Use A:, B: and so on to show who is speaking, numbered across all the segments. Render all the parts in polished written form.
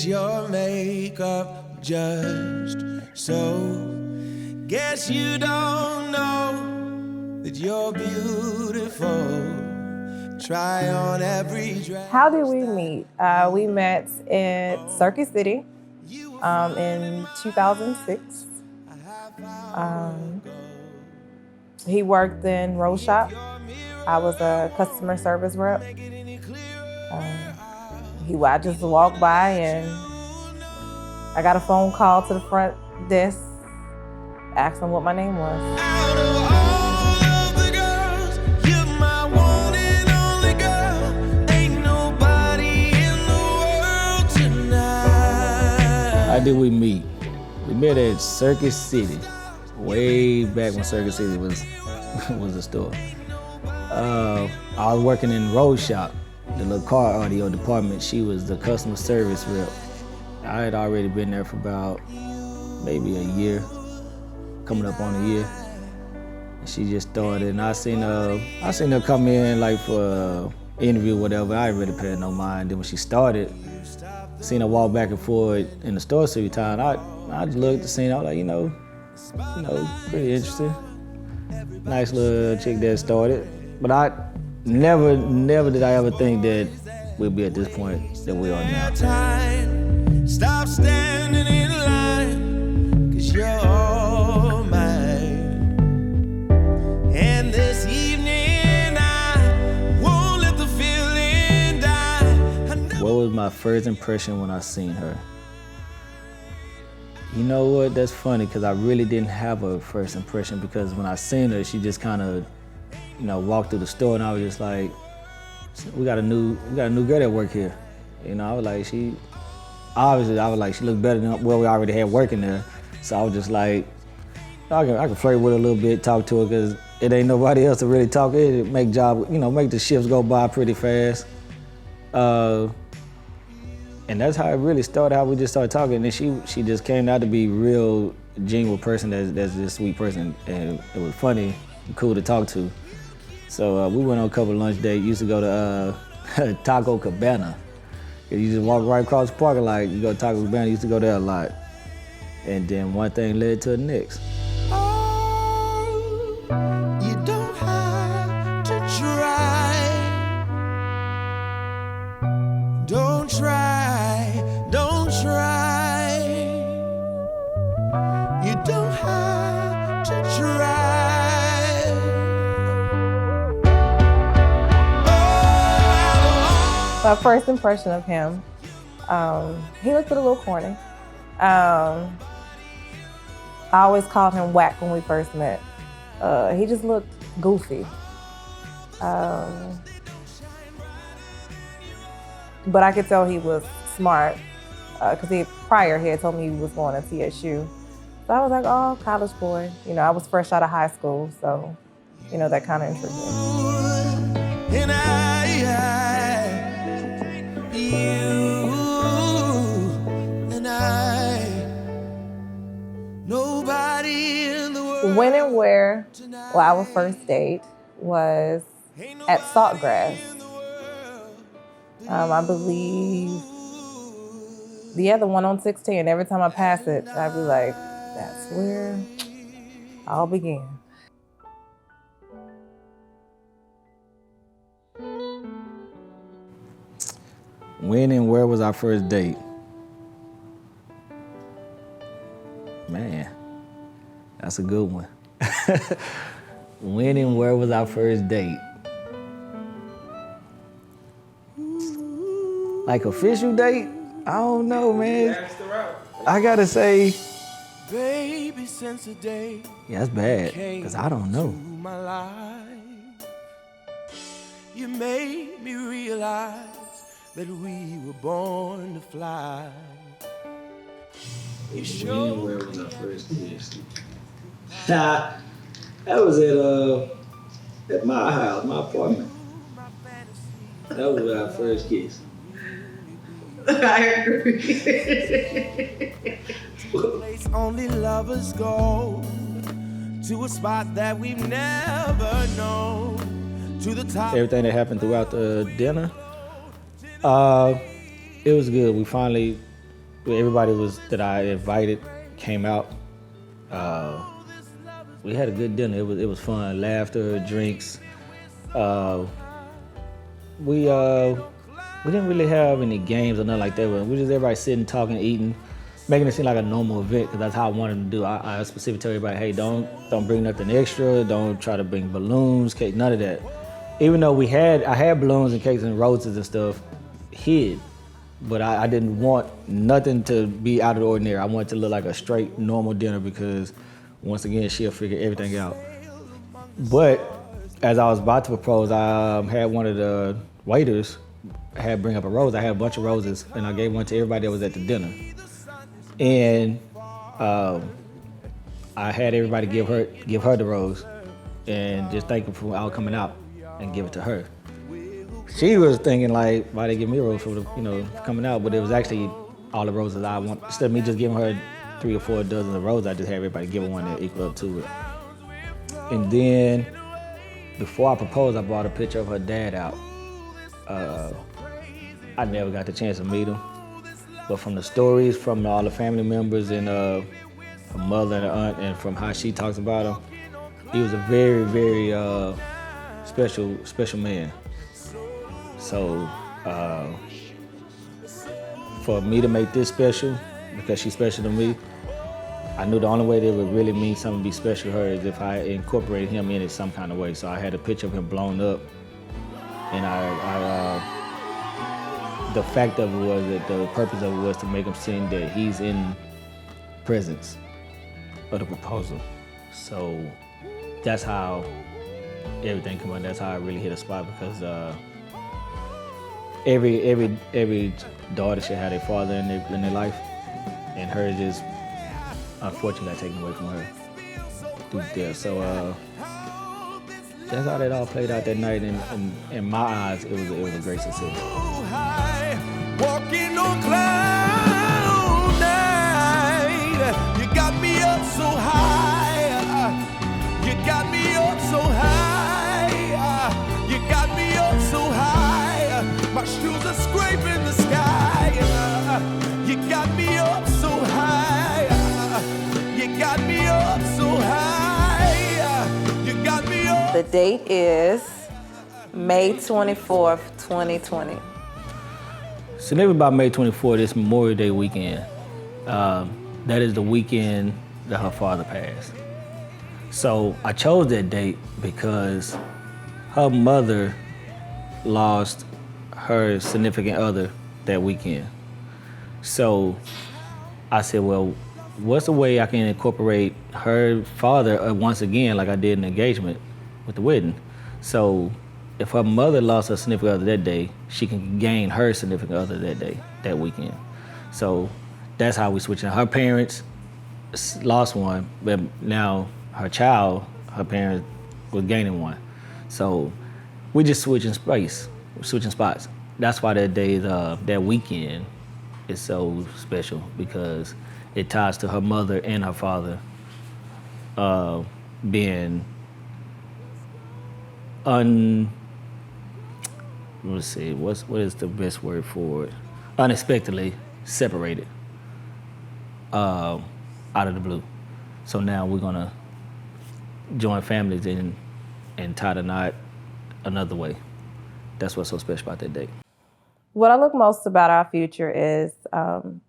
A: Is your makeup just so? Guess you don't know that you're beautiful. Try on every dress.
B: How did we meet? We met in Circuit City in 2006. He worked in Rose Shop. I was a customer service rep. I just walked by and I got a phone call to the front desk asking what my name was.
C: How did we meet? We met at Circuit City, way back when Circuit City was a store. I was working in Rose Shop, the little car audio department. She was the customer service rep. I had already been there for about maybe a year, coming up on a year. And she just started, and I seen her come in like for an interview or whatever. I didn't really pay no mind. Then when she started, seen her walk back and forth in the store every time. I just looked at the scene. I was like, you know, pretty interesting. Nice little chick that started. But I never did I ever think that we'd be at this point that we are now.
A: Stop standing in line, 'cause you're all mine. And this evening I won't let the feeling die.
C: What was my first impression when I seen her? You know what, that's funny, because I really didn't have a first impression, because when I seen her, she just kind of, walked through the store, and I was just like, we got a new girl that work here. I was like, she looked better than what we already had working there. So I was just like, I can flirt with her a little bit, talk to her, because it ain't nobody else to really talk. It make the shifts go by pretty fast. And that's how it really started, how we just started talking. And then she just came out to be real genuine person, that's just a sweet person. And it was funny and cool to talk to. So we went on a couple of lunch dates. Used to go to Taco Cabana. You just walk right across the parking lot. You go to Taco Cabana, used to go there a lot. And then one thing led to the next.
A: You don't have to try. Don't try, don't try. You don't have to try.
B: My first impression of him, he looked a little corny. I always called him whack when we first met. He just looked goofy. But I could tell he was smart, because he had told me he was going to TSU. So I was like, oh, college boy. I was fresh out of high school, so, that kind of intrigued me.
A: And nobody in the world.
B: When and where, our first date was at Saltgrass. I believe, the one on 16. Every time I pass it, I'd be like, that's where all began.
C: When and where was our first date? Man, that's a good one. When and where was our first date? Like official date? I don't know, man. I gotta say,
A: baby, since the day
C: yeah, that's bad, because I don't know.
A: my life, you made me realize that we were born to fly. You showed
C: Where was our first kiss? That was at my house, my apartment. That was our first kiss.
D: I agree.
A: place only lovers go, to a spot that we've never known, to the top.
C: Everything that happened throughout the dinner, it was good. We finally everybody was that I invited came out. We had a good dinner. It was fun. Laughter, drinks. Uh, we didn't really have any games or nothing like that. We just everybody sitting, talking, eating, making it seem like a normal event because that's how I wanted to do. I specifically tell everybody, hey, don't bring nothing extra. Don't try to bring balloons, cake, none of that. Even though I had balloons and cakes and roses and stuff hid, but I didn't want nothing to be out of the ordinary. I wanted it to look like a straight normal dinner because once again she'll figure everything out. But as I was about to propose, I had one of the waiters had bring up a rose. I had a bunch of roses and I gave one to everybody that was at the dinner. And I had everybody give her the rose and just thank her for all coming out and give it to her. She was thinking like, why they give me a rose for coming out? But it was actually all the roses I want. Instead of me just giving her 3 or 4 dozen of roses, I just had everybody give her one that equal up to it. And then before I proposed, I brought a picture of her dad out. I never got the chance to meet him, but from the stories from all the family members and her mother and her aunt, and from how she talks about him, he was a very, very special man. So for me to make this special, because she's special to me, I knew the only way that it would really mean something to be special to her is if I incorporated him in it some kind of way. So I had a picture of him blown up, and the fact of it was that the purpose of it was to make him seem that he's in presence of the proposal. So that's how everything came out. That's how I really hit a spot because every daughter should have their father in their life, and her just unfortunately got taken away from her through death. So that's how that all played out that night, and in my eyes, it was a great success.
A: Walking on cloud nine, you got me up so high, you got me up so high, you got me up so high, my shoes are scraping the sky, you got me up so high, you got me up so high, you got me up.
B: The date is May 24th, 2020.
C: So maybe about May 24th, it's Memorial Day weekend. That is the weekend that her father passed. So I chose that date because her mother lost her significant other that weekend. So I said, well, what's the way I can incorporate her father once again like I did in the engagement with the wedding? So if her mother lost her significant other that day, she can gain her significant other that day, that weekend. So that's how we switched. Her parents lost one, but now her parents was gaining one. So we just switching spots. That's why that day, that weekend is so special because it ties to her mother and her father being let's see, what is the best word for it? Unexpectedly separated out of the blue. So now we're gonna join families and tie the knot another way. That's what's so special about that date.
B: What I look most about our future is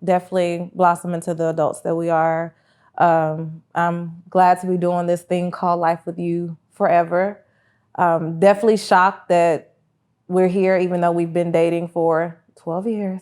B: definitely blossom into the adults that we are. I'm glad to be doing this thing called Life with You forever. Definitely shocked that we're here, even though we've been dating for 12 years.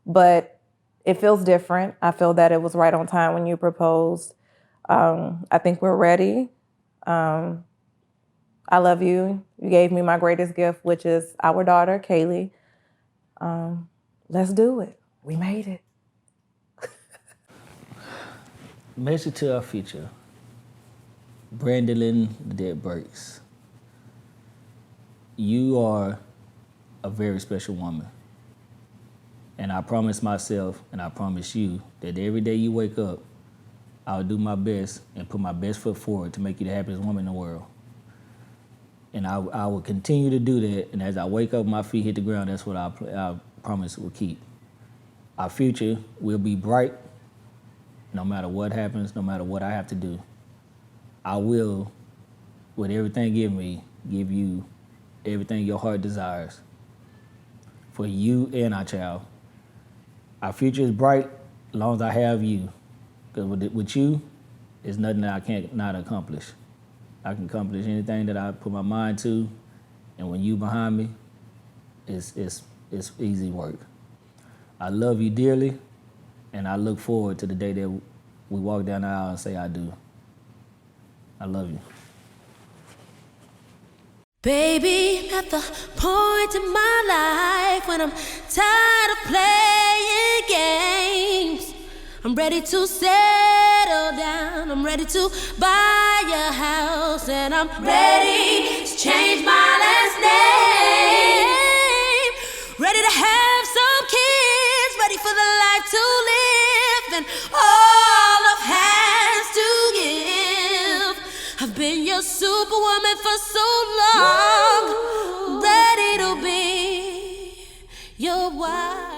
B: But it feels different. I feel that it was right on time when you proposed. I think we're ready. I love you. You gave me my greatest gift, which is our daughter, Kaylee. Let's do it. We made it.
C: Message to our future. Brandolyn the Dead Burks. You are a very special woman. And I promise myself and I promise you that every day you wake up, I'll do my best and put my best foot forward to make you the happiest woman in the world. And I will continue to do that. And as I wake up, my feet hit the ground, that's what I promise will keep. Our future will be bright no matter what happens, no matter what I have to do. I will, with everything in me, give you everything your heart desires for you and our child. Our future is bright as long as I have you. Because with you, there's nothing that I can't not accomplish. I can accomplish anything that I put my mind to, and when you behind me, it's easy work. I love you dearly, and I look forward to the day that we walk down the aisle and say I do. I love you.
E: Baby, at the point in my life when I'm tired of playing games, I'm ready to settle down, I'm ready to buy a house, and I'm ready to change my last name, ready to have some kids, ready for the life to live, and all of has to give. I've been your superwoman for so long, ready to be your wife.